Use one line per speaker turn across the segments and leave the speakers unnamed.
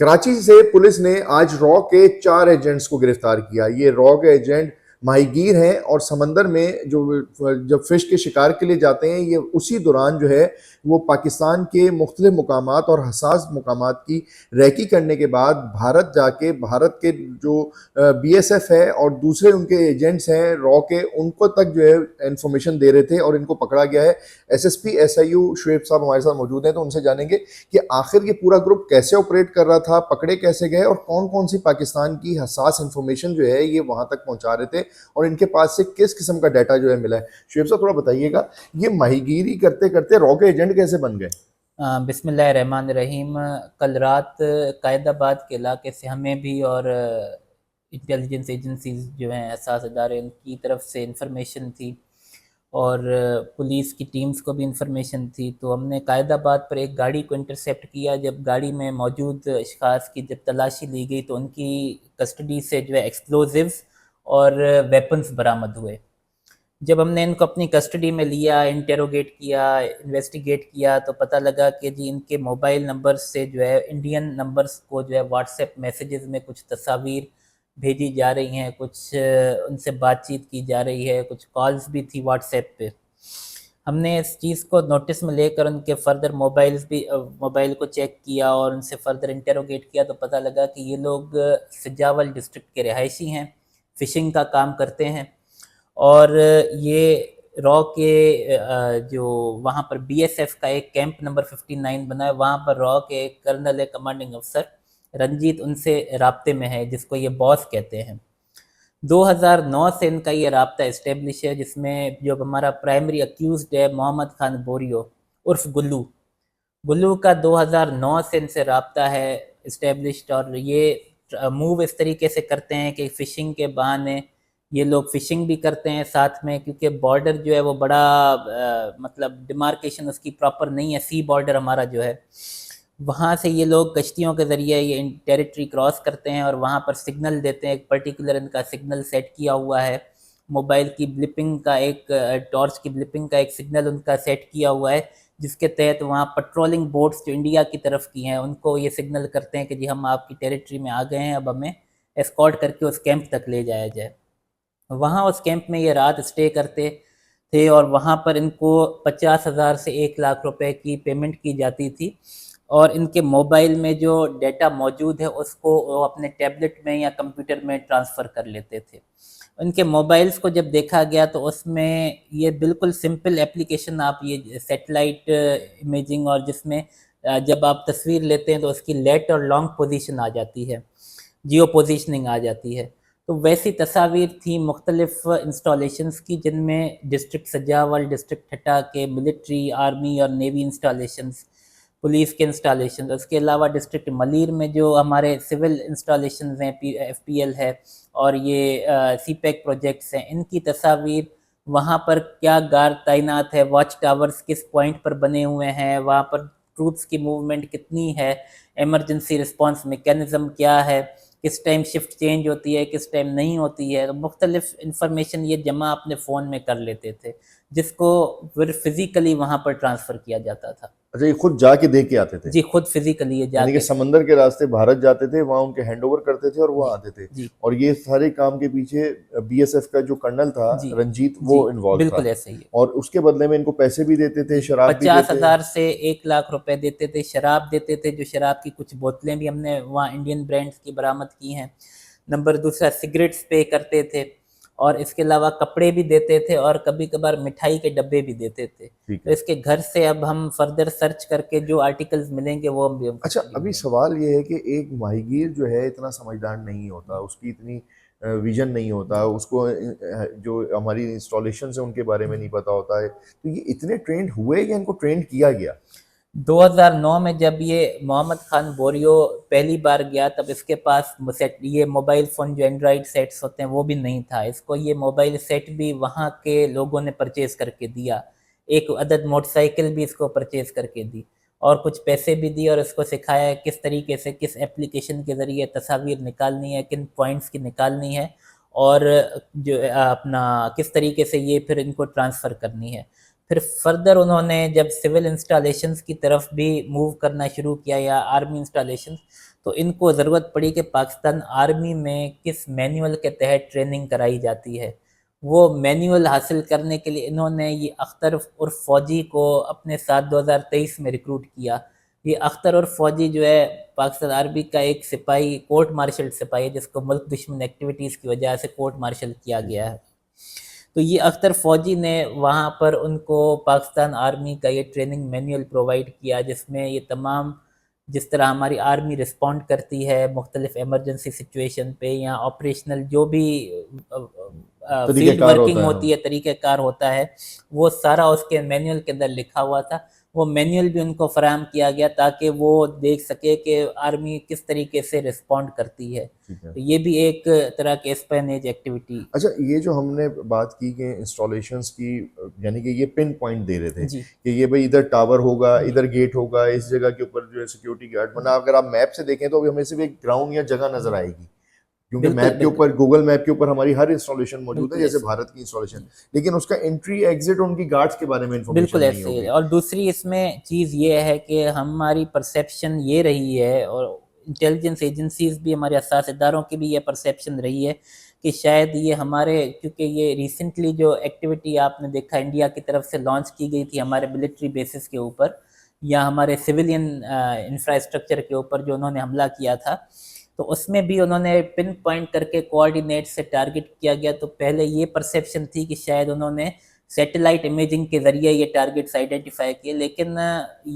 کراچی سے پولیس نے آج را کے 4 ایجنٹس کو گرفتار کیا۔ یہ را کے ایجنٹ ماہی گیر ہیں اور سمندر میں جب فش کے شکار کے لیے جاتے ہیں، یہ اسی دوران جو ہے وہ پاکستان کے مختلف مقامات اور حساس مقامات کی ریکی کرنے کے بعد بھارت جا کے بھارت کے جو بی ایس ایف ہے اور دوسرے ان کے ایجنٹس ہیں را کے، ان کو تک جو ہے انفارمیشن دے رہے تھے اور ان کو پکڑا گیا ہے۔ S S P S I you Shoaib صاحب ہمارے ساتھ موجود ہیں، تو ان سے جانیں گے کہ آخر یہ پورا گروپ کیسے آپریٹ کر رہا تھا، پکڑے کیسے گئے اور کون کون سی پاکستان کی حساس انفارمیشن جو ہے یہ وہاں تک پہنچا رہے تھے اور ان کے پاس سے کس قسم کا ڈیٹا جو ہے ملا ہے۔ شعیب صاحب تھوڑا بتائیے گا، یہ ماہی گیری کرتے کرتے را کے ایجنٹ کیسے بن گئے؟
بسم اللہ الرحمن الرحیم۔ کل رات قائد آباد کے علاقے سے ہمیں بھی اور انٹیلیجنس ایجنسیز جو ہیں، حساس ادارے، ان کی طرف سے انفارمیشن تھی اور پولیس کی ٹیمز کو بھی انفارمیشن تھی، تو ہم نے قائد آباد پر ایک گاڑی کو انٹرسیپٹ کیا۔ جب گاڑی میں موجود اشخاص کی جب تلاشی لی گئی تو ان کی کسٹڈی سے جو ہے ایکسپلوزیوز اور ویپنز برآمد ہوئے۔ جب ہم نے ان کو اپنی کسٹڈی میں لیا، انٹیروگیٹ کیا، انویسٹیگیٹ کیا، تو پتہ لگا کہ جی ان کے موبائل نمبر سے جو ہے انڈین نمبرز کو جو ہے واٹس ایپ میسیجز میں کچھ تصاویر بھیجی جا رہی ہیں، کچھ ان سے بات چیت کی جا رہی ہے، کچھ کالز بھی تھی واٹس ایپ پہ۔ ہم نے اس چیز کو نوٹس میں لے کر ان کے فردر موبائل کو چیک کیا اور ان سے فردر انٹیروگیٹ کیا، تو پتہ لگا کہ یہ لوگ سجاول ڈسٹرکٹ کے رہائشی ہیں، فشنگ کا کام کرتے ہیں، اور یہ را کے جو وہاں پر بی ایس ایف کا ایک کیمپ نمبر 59 بنا ہے، وہاں پر را کے کرنل ہے کمانڈنگ افسر رنجیت ان سے رابطے میں ہے، جس کو یہ باس کہتے ہیں۔ 2009 سے ان کا یہ رابطہ اسٹیبلش ہے، جس میں جو ہمارا پرائمری اکیوزڈ ہے محمد خان بوریو عرف گلو کا 2009 سے ان سے رابطہ ہے اسٹیبلشڈ، اور یہ موو اس طریقے سے کرتے ہیں کہ فشنگ کے بہانے یہ لوگ فشنگ بھی کرتے ہیں ساتھ میں، کیونکہ بارڈر جو ہے وہ بڑا مطلب ڈیمارکیشن اس کی پراپر نہیں ہے، سی بارڈر ہمارا جو ہے، وہاں سے یہ لوگ کشتیوں کے ذریعے یہ ٹیریٹری کراس کرتے ہیں اور وہاں پر سگنل دیتے ہیں۔ ایک پرٹیکولر ان کا سگنل سیٹ کیا ہوا ہے، موبائل کی بلپنگ کا ایک ٹارچ کی بلپنگ کا ایک سگنل ان کا سیٹ کیا ہوا ہے، جس کے تحت وہاں پٹرولنگ بوٹس جو انڈیا کی طرف کی ہیں ان کو یہ سگنل کرتے ہیں کہ جی ہم آپ کی ٹیریٹری میں آ گئے ہیں، اب ہمیں اسکارٹ کر کے اس کیمپ تک لے جایا جائے۔ وہاں اس کیمپ میں یہ رات اسٹے کرتے تھے اور وہاں پر ان کو 50,000 سے 1,00,000 روپے کی پیمنٹ کی جاتی تھی، اور ان کے موبائل میں جو ڈیٹا موجود ہے اس کو وہ اپنے ٹیبلٹ میں یا کمپیوٹر میں ٹرانسفر کر لیتے تھے۔ ان کے موبائلز کو جب دیکھا گیا تو اس میں یہ بالکل سمپل ایپلیکیشن، آپ یہ سیٹلائٹ امیجنگ، اور جس میں جب آپ تصویر لیتے ہیں تو اس کی لیٹ اور لانگ پوزیشن آ جاتی ہے، جیو پوزیشننگ آ جاتی ہے، تو ویسی تصاویر تھیں مختلف انسٹالیشنز کی، جن میں ڈسٹرکٹ سجاول، ڈسٹرکٹ ٹھٹا کے ملٹری، آرمی اور نیوی انسٹالیشنز، پولیس کے انسٹالیشنز، اس کے علاوہ ڈسٹرکٹ ملیر میں جو ہمارے سول انسٹالیشنز ہیں، ایف پی ایل ہے اور یہ سی پیک پروجیکٹس ہیں، ان کی تصاویر، وہاں پر کیا گارڈ تعینات ہے، واچ ٹاورز کس پوائنٹ پر بنے ہوئے ہیں، وہاں پر ٹروپس کی موومنٹ کتنی ہے، ایمرجنسی رسپانس میکینزم کیا ہے، کس ٹائم شفٹ چینج ہوتی ہے، کس ٹائم نہیں ہوتی ہے، مختلف انفارمیشن یہ جمع اپنے فون میں کر لیتے تھے، جس کو پھر فزیکلی وہاں پر ٹرانسفر کیا جاتا تھا۔
اچھا، یہ خود جا کے دے کے آتے تھے؟
جی خود فزیکلی یہ جا
یعنی کہ
کے،
سمندر کے راستے بھارت جاتے تھے، وہاں ان کے ہینڈ اوور کرتے تھے اور وہ
جی
آتے تھے،
جی
اور یہ سارے کام کے پیچھے بی ایس ایف کا جو کرنل تھا
جی
رنجیت وہ
جی
انوالو تھا،
بالکل ایسے ہی ہے
اور اس کے بدلے میں ان کو پیسے بھی دیتے تھے،
جی۔
شراب بھی دیتے؟
50,000 سے 1,00,000 روپے دیتے تھے، شراب دیتے تھے، جو شراب کی کچھ بوتلیں بھی ہم نے وہاں انڈین برانڈز کی برآمد کی ہیں۔ نمبر دوسرا، سگریٹس پے کرتے تھے، اور اس کے علاوہ کپڑے بھی دیتے تھے، اور کبھی کبھار مٹھائی کے ڈبے بھی دیتے تھے۔
ٹھیک
تو
ہے۔
اس کے گھر سے اب ہم فردر سرچ کر کے جو آرٹیکلز ملیں گے وہ ہم بھی
اچھا، ابھی سوال یہ ہے کہ ایک ماہی گیر جو ہے اتنا سمجھدار نہیں ہوتا، اس کی اتنی ویژن نہیں ہوتا، اس کو جو ہماری انسٹالیشنز ہیں ان کے بارے میں نہیں پتا ہوتا ہے، تو یہ اتنے ٹرینڈ ہوئے یا ان کو ٹرینڈ کیا گیا؟
2009 میں جب یہ محمد خان بوریو پہلی بار گیا، تب اس کے پاس یہ موبائل فون جو اینڈرائڈ سیٹس ہوتے ہیں وہ بھی نہیں تھا، اس کو یہ موبائل سیٹ بھی وہاں کے لوگوں نے پرچیز کر کے دیا، ایک عدد موٹر سائیکل بھی اس کو پرچیز کر کے دی، اور کچھ پیسے بھی دی، اور اس کو سکھایا ہے کس طریقے سے کس ایپلیکیشن کے ذریعے تصاویر نکالنی ہے، کن پوائنٹس کی نکالنی ہے، اور جو اپنا کس طریقے سے یہ پھر ان کو ٹرانسفر کرنی ہے۔ پھر فردر انہوں نے جب سول انسٹالیشنز کی طرف بھی موو کرنا شروع کیا یا آرمی انسٹالیشنز، تو ان کو ضرورت پڑی کہ پاکستان آرمی میں کس مینول کے تحت ٹریننگ کرائی جاتی ہے. وہ مینول حاصل کرنے کے لیے انہوں نے یہ اختر عرف فوجی کو اپنے ساتھ 2023 میں ریکروٹ کیا. یہ اختر عرف فوجی جو ہے پاکستان آرمی کا ایک سپاہی، کورٹ مارشل سپاہی ہے، جس کو ملک دشمن ایکٹیویٹیز کی وجہ سے کورٹ مارشل کیا گیا ہے. تو یہ اختر فوجی نے وہاں پر ان کو پاکستان آرمی کا یہ ٹریننگ مینول پرووائڈ کیا، جس میں یہ تمام، جس طرح ہماری آرمی رسپونڈ کرتی ہے مختلف ایمرجنسی سچویشن پہ یا آپریشنل جو بھی فیلڈ ورکنگ ہوتی ہے، طریقہ کار ہوتا ہے، وہ سارا اس کے مینول کے اندر لکھا ہوا تھا. وہ مینول بھی ان کو فراہم کیا گیا تاکہ وہ دیکھ سکے کہ آرمی کس طریقے سے رسپونڈ کرتی ہے. تو یہ بھی ایک طرح کے اسپینیج ایکٹیویٹی.
اچھا، یہ جو ہم نے بات کی کہ انسٹالیشنز کی، یعنی کہ یہ پن پوائنٹ دے رہے تھے کہ یہ بھائی ادھر ٹاور ہوگا، ادھر گیٹ ہوگا، اس جگہ کے اوپر جو ہے سیکیورٹی گارڈ بنا. اگر آپ میپ سے دیکھیں تو ہمیں صرف ایک گراؤنڈ یا جگہ نظر آئے گی، کیونکہ میپ کے اوپر، گوگل میپ کے اوپر ہماری ہر انسٹالیشن موجود ہے، جیسے بھارت کی انسٹالیشن، لیکن اس کا انٹری ایگزٹ ان کی گارڈز کے بارے میں انفارمیشن
بالکل ایسے ہی. اور دوسری اس میں چیز یہ ہے کہ ہماری پرسیپشن یہ رہی ہے، اور انٹیلیجنس ایجنسیز بھی، ہمارے حساس اداروں کی بھی یہ پرسیپشن رہی ہے کہ شاید یہ ہمارے، کیونکہ یہ ریسنٹلی جو ایکٹیویٹی آپ نے دیکھا انڈیا کی طرف سے لانچ کی گئی تھی ہمارے ملٹری بیسز کے اوپر یا ہمارے سویلین انفراسٹرکچر کے اوپر جو انہوں نے حملہ کیا تھا، تو اس میں بھی انہوں نے پن پوائنٹ کر کے کوآرڈینیٹ سے ٹارگٹ کیا گیا. تو پہلے یہ پرسیپشن تھی کہ شاید انہوں نے سیٹلائٹ امیجنگ کے ذریعے یہ ٹارگٹس آئیڈینٹیفائی کیے، لیکن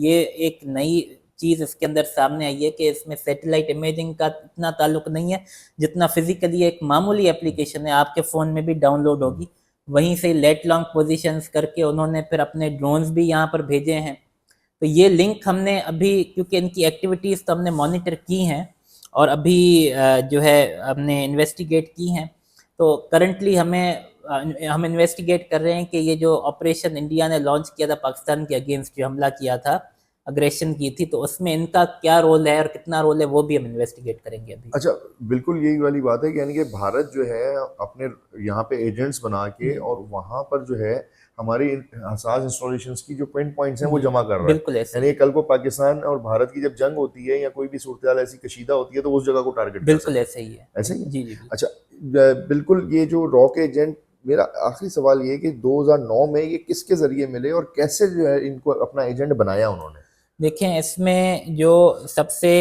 یہ ایک نئی چیز اس کے اندر سامنے آئی ہے کہ اس میں سیٹلائٹ امیجنگ کا اتنا تعلق نہیں ہے جتنا فزیکلی ایک معمولی اپلیکیشن ہے، آپ کے فون میں بھی ڈاؤن لوڈ ہوگی. وہیں سے لیٹ لانگ پوزیشنز کر کے انہوں نے پھر اپنے ڈرونز بھی یہاں پر بھیجے ہیں. تو یہ لنک ہم نے ابھی، کیونکہ ان کی ایکٹیویٹیز تو ہم نے مانیٹر کی ہیں اور ابھی جو ہے ہم نے انویسٹیگیٹ کی ہیں. تو کرنٹلی ہم انویسٹیگیٹ کر رہے ہیں کہ یہ جو آپریشن انڈیا نے لانچ کیا تھا پاکستان کے اگینسٹ، جو حملہ کیا تھا، اگریشن کی تھی، تو اس میں ان کا کیا رول ہے اور کتنا رول ہے وہ بھی ہم انویسٹیگیٹ کریں گے ابھی.
اچھا، بالکل یہی والی بات ہے کہ یعنی کہ بھارت جو ہے اپنے یہاں پہ ایجنٹس بنا کے اور وہاں پر جو ہے ہماری حساس انسٹالیشنز کی جو پوائنٹ پوائنٹس ہیں وہ جمع کر رہا ہے.
بالکل ایسے.
یعنی کل کو پاکستان اور بھارت کی جب جنگ ہوتی ہے یا کوئی بھی صورتحال ایسی کشیدہ ہوتی ہے تو اس جگہ کو ٹارگٹ.
بالکل ایسے ہی ہے.
ایسے ہی.
جی جی.
اچھا، بالکل. یہ جو راک ایجنٹ، میرا آخری سوال یہ کہ 2009 میں یہ کس کے ذریعے ملے اور کیسے جو ہے ان کو اپنا ایجنٹ بنایا انہوں نے؟
دیکھیں، اس میں جو سب سے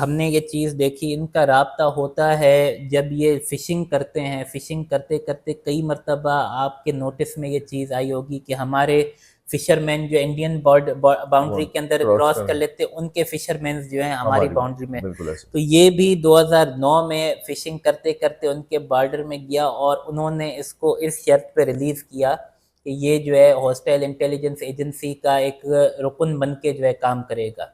ہم نے یہ چیز دیکھی، ان کا رابطہ ہوتا ہے جب یہ فشنگ کرتے ہیں. فشنگ کرتے کرتے کئی مرتبہ آپ کے نوٹس میں یہ چیز آئی ہوگی کہ ہمارے فشرمین جو انڈین باؤنڈری کے اندر کراس کر لیتے، ان کے فشرمینز جو ہیں ہماری باؤنڈری میں. تو یہ بھی 2009 میں فشنگ کرتے کرتے ان کے بارڈر میں گیا اور انہوں نے اس کو اس شرط پہ ریلیز کیا کہ یہ جو ہے ہوسٹائل انٹیلیجنس ایجنسی کا ایک رکن بن کے جو ہے کام کرے گا.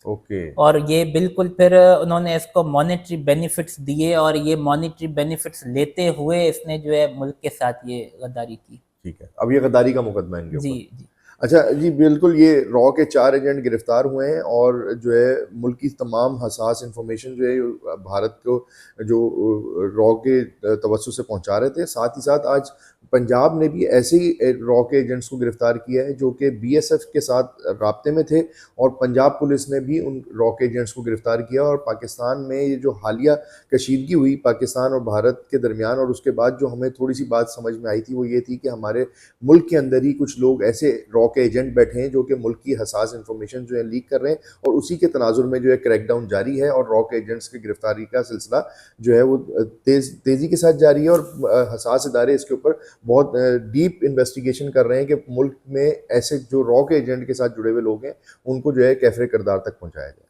اوکے.
اور یہ بالکل پھر انہوں نے اس کو مانیٹری بینیفٹس دیے اور یہ مانیٹری بینیفٹس لیتے ہوئے اس نے جو ہے ملک کے ساتھ یہ غداری کی.
ٹھیک ہے، اب یہ غداری کا مقدمہ ہے ان کے اوپر.
جی جی.
اچھا جی، بالکل. یہ را کے 4 ایجنٹ گرفتار ہوئے ہیں اور جو ہے ملک کی تمام حساس انفارمیشن جو ہے بھارت کو جو را کے توسط سے پہنچا رہے تھے. ساتھ ہی ساتھ آج پنجاب نے بھی ایسے ہی را کے ایجنٹس کو گرفتار کیا ہے جو کہ بی ایس ایف کے ساتھ رابطے میں تھے، اور پنجاب پولیس نے بھی ان را کے ایجنٹس کو گرفتار کیا. اور پاکستان میں یہ جو حالیہ کشیدگی ہوئی پاکستان اور بھارت کے درمیان، اور اس کے بعد جو ہمیں تھوڑی سی بات سمجھ میں آئی تھی وہ یہ تھی کہ ہمارے ملک کے اندر ہی کچھ لوگ ایسے را کے ایجنٹ بیٹھے ہیں جو کہ ملک کی حساس انفارمیشن جو ہے لیک کر رہے ہیں، اور اسی کے تناظر میں جو ہے کریک ڈاؤن جاری ہے اور را کے ایجنٹس کی گرفتاری کا سلسلہ جو ہے وہ تیزی کے ساتھ جاری ہے. اور حساس ادارے اس کے اوپر بہت ڈیپ انویسٹیگیشن کر رہے ہیں کہ ملک میں ایسے جو را کے ایجنٹ کے ساتھ جڑے ہوئے لوگ ہیں ان کو جو ہے کیفر کردار تک پہنچایا جائے.